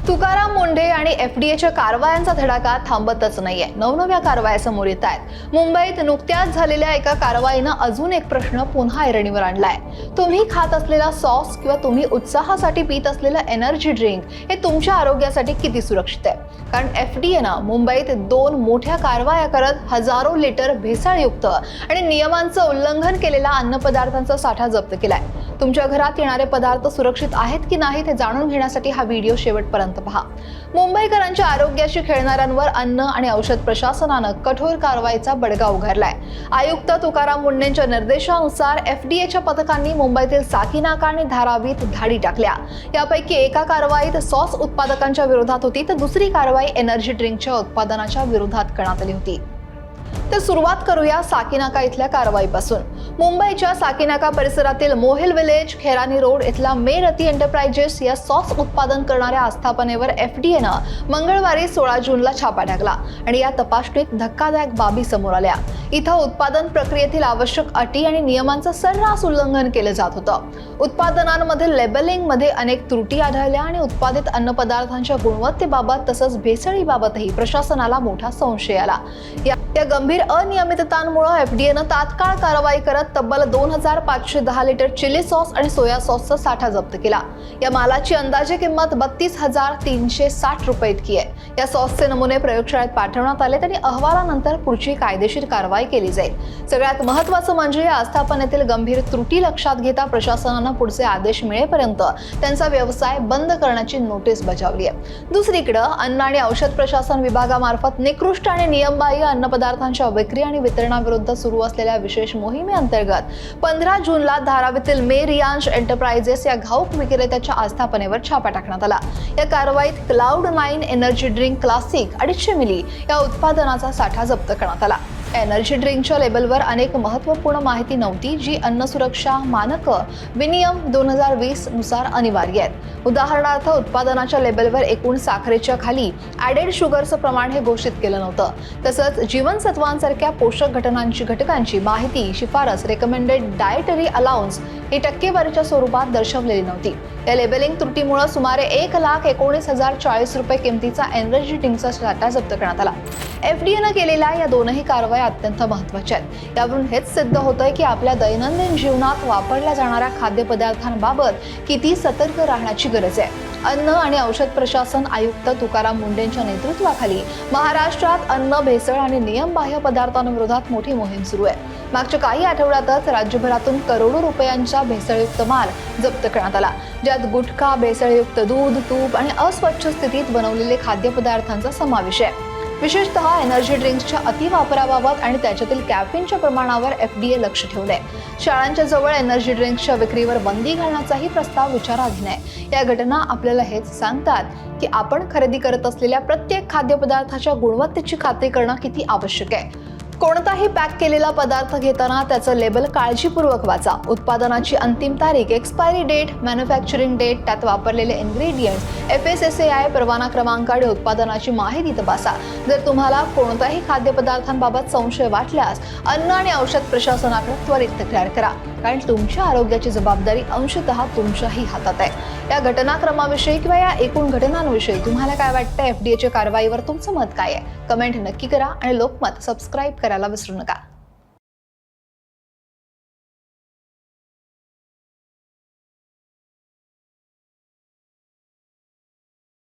तुकाराम मुंढे आणि एफडीएच्या कारवायांचा धडाका थांबतच नाहीये. नवनव्या कारवाया समोर येत आहेत. मुंबईत नुकत्याच झालेल्या एका कारवाईनं अजून एक प्रश्न पुन्हा ऐरणीवर आणलाय. तुम्ही खात असलेला सॉस किंवा तुम्ही उत्साहासाठी पीत असलेलं एनर्जी ड्रिंक हे तुमच्या आरोग्यासाठी किती सुरक्षित आहे? कारण एफडीएनं मुंबईत 2 मोठ्या कारवाया करत हजारो लिटर भेसळयुक्त आणि नियमांचं उल्लंघन केलेला अन्नपदार्थांचा साठा जप्त केलाय. तुमच्या घरात येणारे पदार्थ सुरक्षित आहेत की नाहीत हे जाणून घेण्यासाठी हा व्हिडिओ शेवटपर्यंत पहा. मुंबईकरांच्या आरोग्याशी खेळणाऱ्यांवर अन्न आणि औषध प्रशासनानं कठोर कारवाईचा बडगा उगारलाय. आयुक्त तुकाराम मुंढेंच्या निर्देशानुसार एफडीएच्या पथकांनी मुंबईतील साकीनाका आणि धारावीत धाडी टाकल्या. यापैकी एका कारवाईत सॉस उत्पादकांच्या विरोधात होती, तर दुसरी कारवाई एनर्जी ड्रिंकच्या उत्पादनाच्या विरोधात करण्यात आली होती. तर सुरुवात करूया साकीनाका इथल्या कारवाईपासून. मुंबईच्या साकीनाका परिसरातील मोहिल विलेज, खेरानी रोड इथला मेरती एंटरप्राइजेस या सॉस उत्पादन करणाऱ्या आस्थापनेवर एफडीएनं मंगळवारी 16 जूनला छापा टाकला आणि या तपासणीत धक्कादायक बाबी समोर आल्या. इथं उत्पादन प्रक्रियेतील आवश्यक अटी आणि नियमांचं सर्रास उल्लंघन केलं जात होतं. उत्पादनांमध्ये लेबलिंगमध्ये अनेक त्रुटी आढळल्या आणि उत्पादित अन्नपदार्थांच्या गुणवत्तेबाबत तसंच भेसळीबाबतही प्रशासनाला मोठा संशय आला. या गंभीर अनियमिततांमुळे एफडीएनं तात्काळ कारवाई करत तब्बल 2510 लिटर चिली सॉस आणि सोया सॉसचा साठा जप्त केला. या मालाची अंदाजे किंमत 32,360 रुपये इतकी आहे. या सॉसचे नमुने प्रयोगशाळेत पाठवण्यात आले आणि अहवालानंतर पुढची कायदेशीर कारवाई केली जाईल. सगळ्यात महत्त्वाचं म्हणजे या आस्थापनेतील गंभीर त्रुटी लक्षात घेता प्रशासनानं पुढचे आदेश मिळेपर्यंत त्यांचा व्यवसाय बंद करण्याची नोटीस बजावली आहे. दुसरीकडे अन्न आणि औषध प्रशासन विभागामार्फत निकृष्ट आणि नियमबाह्य अन्नपदार्थांच्या विक्री आणि वितरणाविरुद्ध सुरू असलेल्या विशेष मोहिमेअंतर्गत 15 जूनला धारावीतील मेरियांश एंटरप्राइजेस या घाऊक विक्रेत्याच्या आस्थापनेवर छापा टाकण्यात आला. या कारवाईत क्लाउड 9 एनर्जी ड्रिंक क्लासिक 250 मिली या उत्पादनाचा साठा जप्त करण्यात आला. एनर्जी ड्रिंकच्या लेबलवर अनेक महत्त्वपूर्ण माहिती नव्हती, जी अन्न सुरक्षा मानक विनियम 2020 नुसार अनिवार्य आहेत. उदाहरणार्थ, उत्पादनाच्या लेबलवर एकूण साखरेच्या खाली ॲडेड शुगरचं प्रमाण हे घोषित केलं नव्हतं. तसंच जीवनसत्वांसारख्या पोषक घटकांची माहिती, शिफारस रेकमेंडेड डायटरी अलाउन्स ही टक्केवारीच्या स्वरूपात दर्शवलेली नव्हती. या लेबलिंग त्रुटीमुळे सुमारे 1,19,040 रुपये किमतीचा एनर्जी ड्रिंकचा साठा जप्त करण्यात आला. एफडीएनं केलेल्या या दोनही कारवाया अत्यंत महत्त्वाच्या आहेत. यावरून हेच सिद्ध होतंय की आपल्या दैनंदिन जीवनात वापरल्या जाणाऱ्या खाद्यपदार्थांबाबत किती सतर्क राहण्याची गरज आहे. अन्न आणि औषध प्रशासन आयुक्त तुकाराम मुंढेंच्या नेतृत्वाखाली महाराष्ट्रात अन्न भेसळ आणि नियमबाह्य पदार्थांविरोधात मोठी मोहीम सुरू आहे. मागच्या काही आठवड्यातच राज्यभरातून करोडो रुपयांचा भेसळयुक्त माल जप्त करण्यात आला, ज्यात गुटखा, भेसळयुक्त दूध, तूप आणि अस्वच्छ स्थितीत बनवलेले खाद्यपदार्थांचा समावेश आहे. विशेषतः एनर्जी ड्रिंक्सच्या अतिवापराबाबत आणि त्याच्यातील कॅफीनच्या प्रमाणावर एफडीए लक्ष ठेवलंय. शाळांच्या जवळ एनर्जी ड्रिंक्सच्या विक्रीवर बंदी घालण्याचाही प्रस्ताव विचाराधीन आहे. या घटना आपल्याला हेच सांगतात की आपण खरेदी करत असलेल्या प्रत्येक खाद्यपदार्थाच्या गुणवत्तेची खात्री करणं किती आवश्यक आहे. कोणताही पॅक केलेला पदार्थ घेताना त्याचं लेबल काळजीपूर्वक वाचा. उत्पादनाची अंतिम तारीख, एक्सपायरी डेट, मॅन्युफॅक्चरिंग डेट, त्यात वापरलेले इन्ग्रेडियंट्स, FSSAI परवाना क्रमांक आणि उत्पादनाची माहिती तपासा. जर तुम्हाला कोणत्याही खाद्यपदार्थांबाबत संशय वाटल्यास अन्न आणि औषध प्रशासनाकडे त्वरित तक्रार करा, कारण तुमच्या आरोग्याची जबाबदारी अंशतः तुमच्याही हातात आहे. या घटनाक्रमाविषयी किंवा या एकूण घटनांविषयी तुम्हाला काय वाटतं? एफडीएच्या कारवाईवर तुमचं मत काय आहे? कमेंट नक्की करा आणि लोकमत सबस्क्राईब करायला विसरू नका.